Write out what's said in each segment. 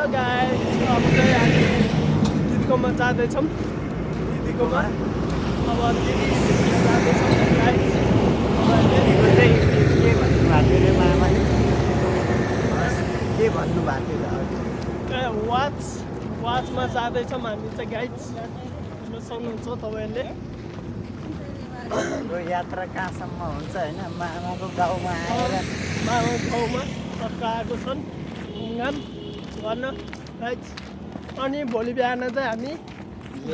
Hello guys, अब चाहिँ हामी दिदीकोमा जाँदैछौँ। दिदीकोमा अब दिदीकोमा जाँदैछौँ गाइस। दिदीको चाहिँ के भन्नुभएको थियो अरे मामाले? के भन्नुभएको थियो? वाचमा जाँदैछौँ हामी चाहिँ गाइस। हेर्न सक्नुहुन्छ तपाईँहरूले। हाम्रो यात्रा कहाँसम्म हुन्छ होइन? मामाको गाउँमा आएर मामाको गाउँमा टक्क आएको छन् घुमघाम गर्न गाइस। अनि भोलि बिहान चाहिँ हामी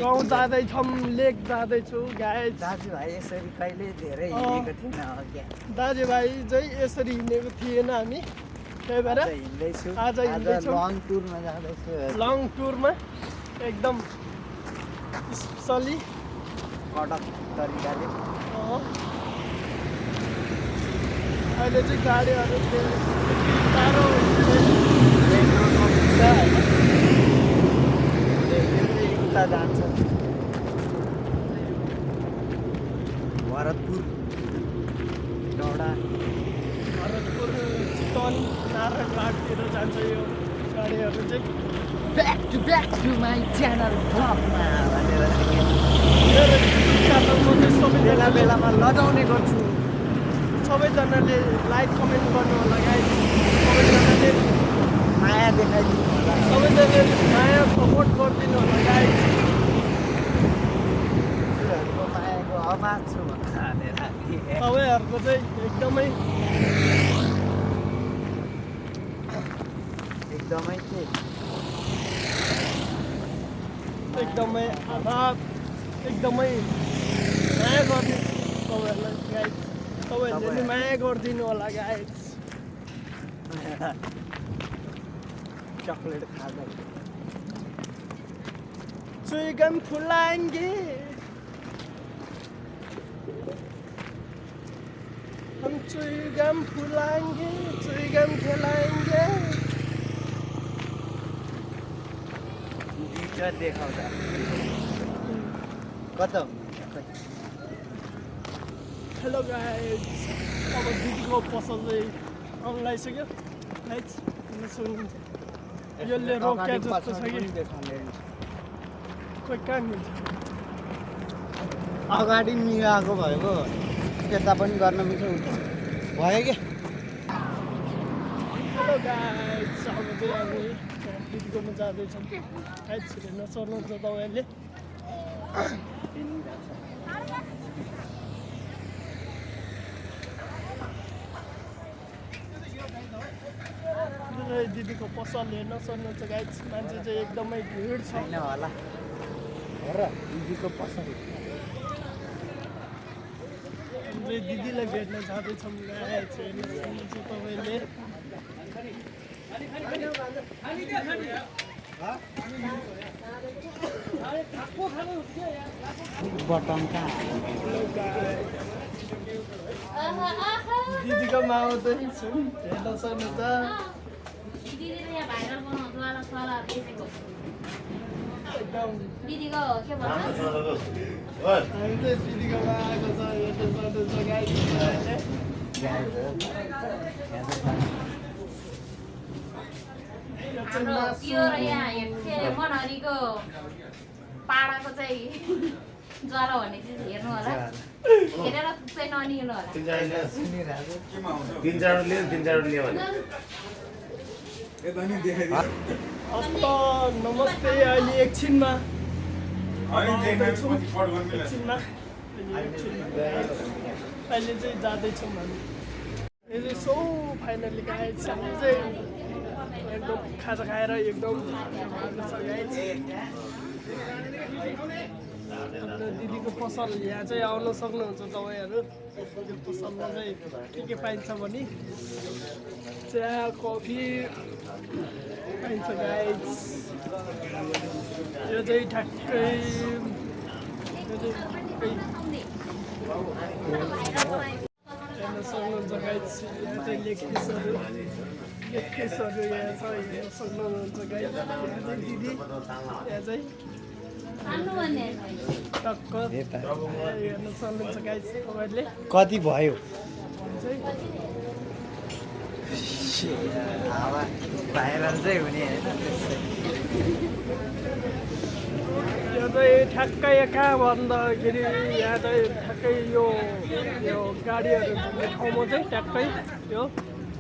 गाउँ जाँदैछौँ, लेक जाँदैछु गाइस। दाजुभाइ यसरी कहिले धेरै हिँडेको थिएन क्या? दाजुभाइ चाहिँ यसरी हिँडेको थिएन हामी, त्यही भएर हिँड्दैछु। आज हिँड्दैछौँ लङ टुरमा जाँदैछु। लङ टुरमा एकदम स्पेसली कडक तरिकाले। अहिले चाहिँ गाडीहरू साह्रो मेन रोडमा पुग्छ होइन? उता जान्छ भरतपुर, डौडा, भरतपुर, चितवन, नारायणघाटतिर जान्छ यो गाडीहरू चाहिँ। ब्याक टु माई च्यानल भ्लगमा भनेर मेरो च्यानलमा चाहिँ बेला सबैजना बेलामा लगाउने गर्छु। सबैजनाले लाइक कमेन्ट गर्नु होला गाइस। सबैजनाले माया देखाइदिनु होला। सबैजनाले माया सपोर्ट गरिदिनु होला गाइस। हजुरहरूको मायाको अभाव छु भनेर सबैहरूको चाहिँ एकदमै के एकदमै आभार, एकदमै माया गर्ने तपाईँहरूलाई गाइस। तपाईँहरूले नि माया गरिदिनु होला गाइस। चकलेट खाँदै चुइगम फुलाएंगे हम, चुइगम फुलाएंगे, चुइगम खेलाएंगे। गिटार देखाउँदा कता हुनुहुन्छ खै? हेलो गाइस, अब दिदीको पसल चाहिँ आउनु लागिसक्यो गाइस। सुन्नुहुन्छ यसले रोक्या जस्तो छ कि खोइ कहाँ मिल्छ। अगाडि मिलाएको भएको यता पनि गर्न मिल्छ भयो क्या। हेलो गाइस, अब चाहिँ हामी दिदीकोमा जाँदैछौँ गाइस। हेर्न सक्नुहुन्छ तपाईँहरूले। दिदीको पसल हेर्न सक्नुहुन्छ गाइस। मान्छे चाहिँ एकदमै भिड छ। छैन होला र दिदीको पसल हामीले दिदीलाई भेट्न जाँदैछौँ गाइस। हेर्न सक्नुहुन्छ तपाईँले। बटन कहाँ? दिदीको माउ चाहिँ छु, हेर्न सक्नुहुन्छ। एकदम दिदीको के भन्छ हामी चाहिँ दिदीकोमा आएको छ, हेर्न सक्नुहुन्छ गाइस। हाम्रो यो र यहाँ के अरे मनहरीको पाडाको चाहिँ ज्वरो भन्ने चिज हेर्नु होला। हेरेर चाहिँ ननिल्नु होला। तीन चार लियो भने हस्त नमस्ते। अहिले एकछिनमा अहिले चाहिँ जाँदैछौँ हामी। यो चाहिँ सो फाइनली गाइस, हामी चाहिँ एकदम खाजा खाएर एकदम छ गाइस। हाम्रो दिदीको पसल यहाँ चाहिँ आउन सक्नुहुन्छ तपाईँहरू। यो पसलमा चाहिँ के पाइन्छ भने चिया, कफी पाइन्छ गाइस। यो चाहिँ ठ्याक्कै हेर्न सक्नुहुन्छ गाइस। यहाँ चाहिँ लेग पिसहरू यहाँ छ, हेर्न सक्नुहुन्छ गाइस। यहाँ चाहिँ दिदी, यहाँ चाहिँ टक्क हेर्न सक्नुहुन्छ गाइस तपाईँहरूले। कति भयो? हावा भाइरल चाहिँ हुने होइन यो चाहिँ ठ्याक्कै कहाँ भन्दाखेरि यहाँ चाहिँ ठ्याक्कै यो गाडीहरू घुम्ने ठाउँमा चाहिँ ठ्याक्कै यो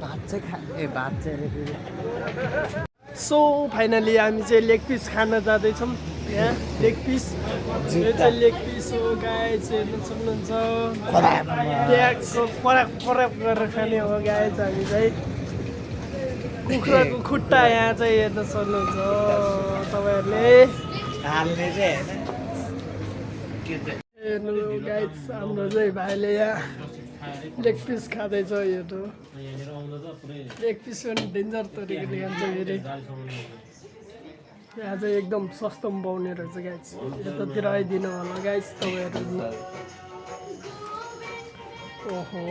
भात चाहिँ भात चाहिँ सो फाइनली हामी चाहिँ लेग पिस खान जाँदैछौँ यहाँ लेग पिस यो चाहिँ लेग पिस हो गाइस हेर्नु सक्नुहुन्छ प्याजको पराक पराक गरेर खाने हो गाइस हामी चाहिँ कुखुराको खुट्टा यहाँ चाहिँ हेर्न सक्नुहुन्छ तपाईँहरूले हाल्ने चाहिँ हेर्नु गाइस हाम्रो चाहिँ भाइले यहाँ लेग पिस खाँदैछ हेर्नु लेग पिस पनि डेन्जर तरिकाले खान्छ फेरि यहाँ चाहिँ एकदम सस्तोमा पाउने रहेछ गाइस यतातिर आइदिनु होला गाइस तपाईँहरू ओहो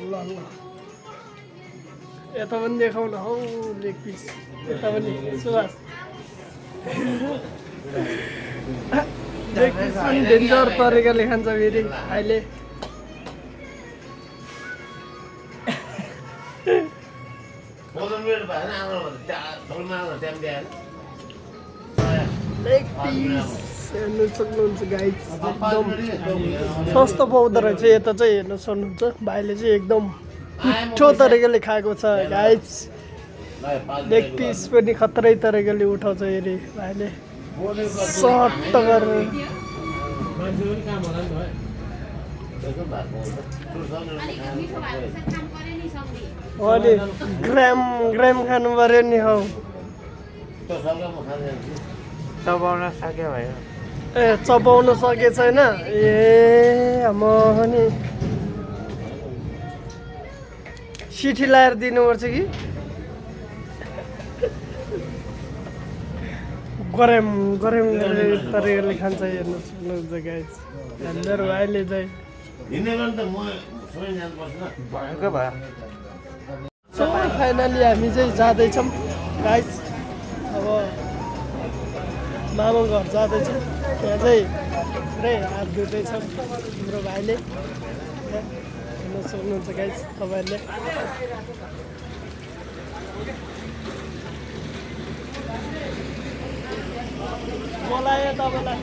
ल ल यता पनि देखाउन हौ लेग पिस यता पनि सुभाष लेग पिस पनि डेन्जर तरिकाले खान्छ फेरि अहिले लेग पिस हेर्नु सक्नुहुन्छ गाइस एकदम सस्तो पाउँदो रहेछ यता चाहिँ हेर्नु सक्नुहुन्छ भाइले चाहिँ एकदम मिठो तरिकाले खाएको छ गाइस लेग पिस पनि खतरै तरिकाले उठाउँछ हेरे भाइले सट्ट गरेर अनि ग्राम ग्राम खानु पर्यो नि हौ चबाउन सक्यो भयो ए चबाउन सके छैन ए म नि सिटी लाएर दिनुपर्छ कि गरम गरम तरिकाले खान्छ हेर्नु सक्नुहुन्छ गाइस मेरो भाइले चाहिँ भएको भयो सबै फाइनली हामी चाहिँ जाँदैछौँ गाइस अब मामा घर जाँदैछौँ त्यहाँ चाहिँ पुरै हात धुँदैछौँ हाम्रो भाइले हेर्नु सक्नुहुन्छ गाइस तपाईँहरूले बोलायो तपाईँलाई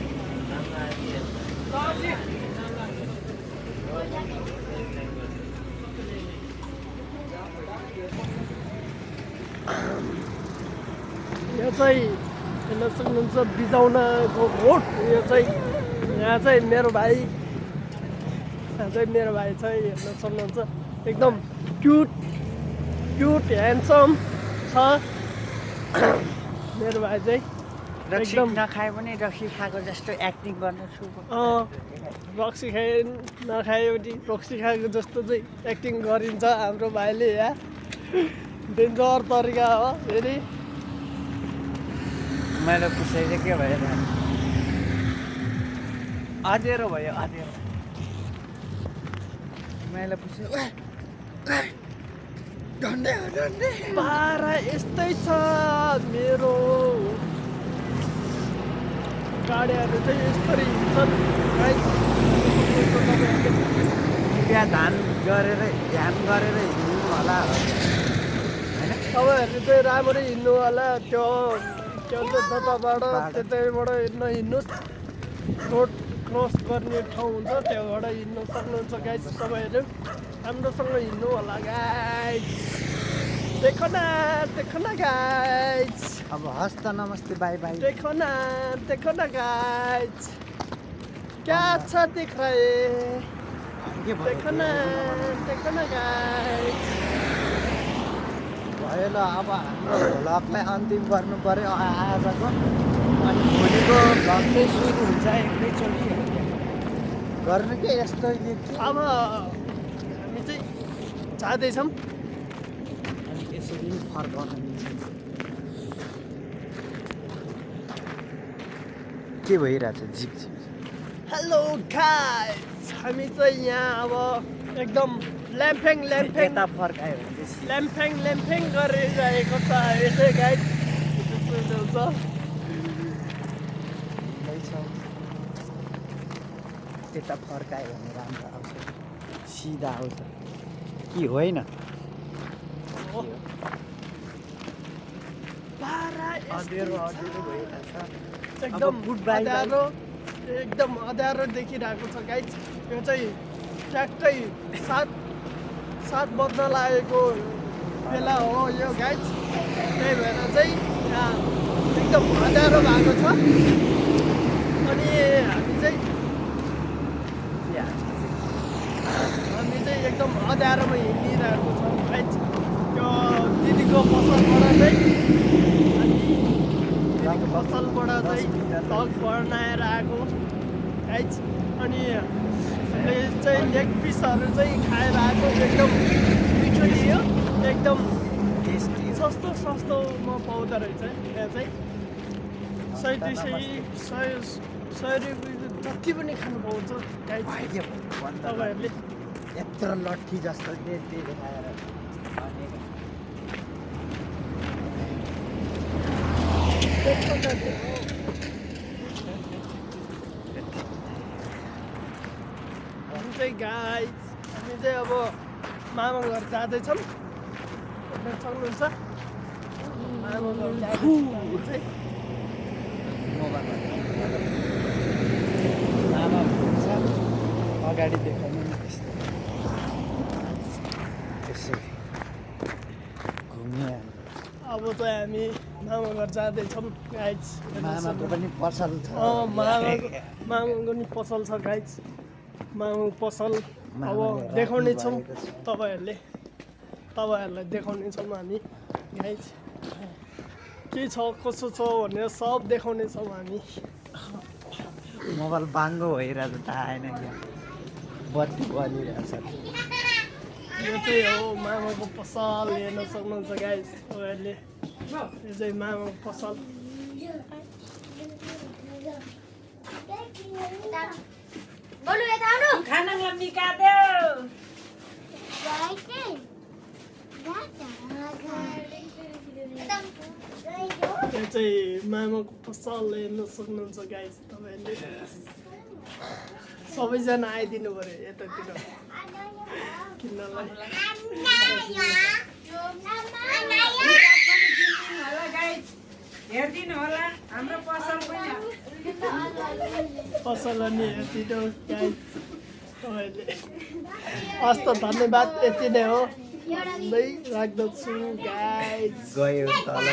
यो चाहिँ हेर्न सक्नुहुन्छ बिजाउनको भोट यो चाहिँ यहाँ चाहिँ मेरो भाइ चाहिँ हेर्न सक्नुहुन्छ एकदम क्युट ह्यान्डसम छ मेरो भाइ चाहिँ रक्सी एकदम नखाए पनि रक्सी खाएको जस्तो एक्टिङ गर्नु छु रक्सी नखाए पनि रक्सी खाएको जस्तो चाहिँ एक्टिङ गरिन्छ हाम्रो भाइले यहाँ डेन्जर तरिका हो फेरि मैले पुछेँ चाहिँ के भयो अँध्यारो भयो अँध्यारो मैले पुछेँ पारा यस्तै छ मेरो गाडीहरू चाहिँ यसरी हिँड्छन् बिहा ध्यान गरेर हिँड्नु होला तपाईँहरू चाहिँ राम्ररी हिँड्नु होला त्यो जताबाट त्यतैबाट नहिँड्नुहोस् रोड क्रस गर्ने ठाउँ हुन्छ त्यहाँबाट हिँड्नु सक्नुहुन्छ गाइस तपाईँहरू राम्रोसँग हिँड्नु होला गाइस देखो न गाइस अब हस्त नमस्ते बाई बाई देखो न गाइस क्या अच्छा दिख रहा है देखो न गाइस भयो ल अब हाम्रो भ्लगलाई अन्तिम गर्नु पर्यो आजको अनि भोलिको भ्लग चाहिँ सुरु हुन्छ एकैचोटि गर्नु के यस्तो अब हामी चाहिँ जाँदैछौँ अनि यसरी फर्काउन मिल्छ के भइरहेछ झिप हेलो गाइस हामी चाहिँ यहाँ अब एकदम ल्याम्फेङ यता फर्कायो भने चाहिँ ल्याम्फेङ गरिरहेको छ हामी चाहिँ गाइस यता फर्कायो भने राम्रो आउँछ सिधा आउँछ कि होइन हो पारा अँध्यारो अँध्यारो भइरहेको छ एकदम गुड बाई अँध्यारो एकदम अँध्यारो देखिरहेको छ गाइज यो चाहिँ ट्याक्कै 7 बज्न लागेको बेला हो यो गाइज त्यही भएर चाहिँ यहाँ एकदम अँध्यारो भएको छ अनि हामी चाहिँ एकदम अँध्यारोमा हिँडिरहेको छौँ गाइज त्यो दिदीको पसलबाट चाहिँ दिदीको पसलबाट चाहिँ भ्लग बनाएर आएको गाइज अनि हामीले चाहिँ लेग पिसहरू चाहिँ खाएर आएको एकदम मिठो थियो एकदम टेस्टी सस्तोमा पाउँदो रहेछ यहाँ चाहिँ 100 रुपियाँको जति पनि खानु पाउँछ गाइज तपाईँहरूले यत्रो लट्ठी जस्तो त्यही देखाएर अनि हामी चाहिँ गाइज हामी चाहिँ अब मामा घर जाँदैछौँ हेर्न सक्नुहुन्छ मामा घर जाँदैछौँ चाहिँ आमा हुन्छ अगाडि देखाउनु नि त्यस्तो त्यसरी घुम्ने अब चाहिँ हामी मामा घर जाँदैछौँ गाइज मामाको पनि पसल छ मामाको नि पसल छ गाइज मामाको पसल अब देखाउने छौँ तपाईँहरूलाई देखाउने छौँ हामी गाइज के छ कसो छ भनेर सब देखाउने छौँ हामी मोबाइल बाङ्गो भइरहेको त आएन क्या बत्ती बलिरहेछ यो चाहिँ हो मामाको पसल हेर्न सक्नुहुन्छ गाइज तपाईँहरूले यो चाहिँ मामाको पसल बोलु यता आउनु खानालाई निकाल्यो यो चाहिँ मामाको पसल हेर्न सक्नुहुन्छ गाइज तपाईँहरूले सबैजना आइदिनु पऱ्यो यतातिर किन्नलाई हेरिदिनु होला हाम्रो पसल पनि पसल अनि यतिनो गाइज तपाईँहरूले हस्त धन्यवाद यति नै हो भन्दै राख्दछु गाइज गयो तल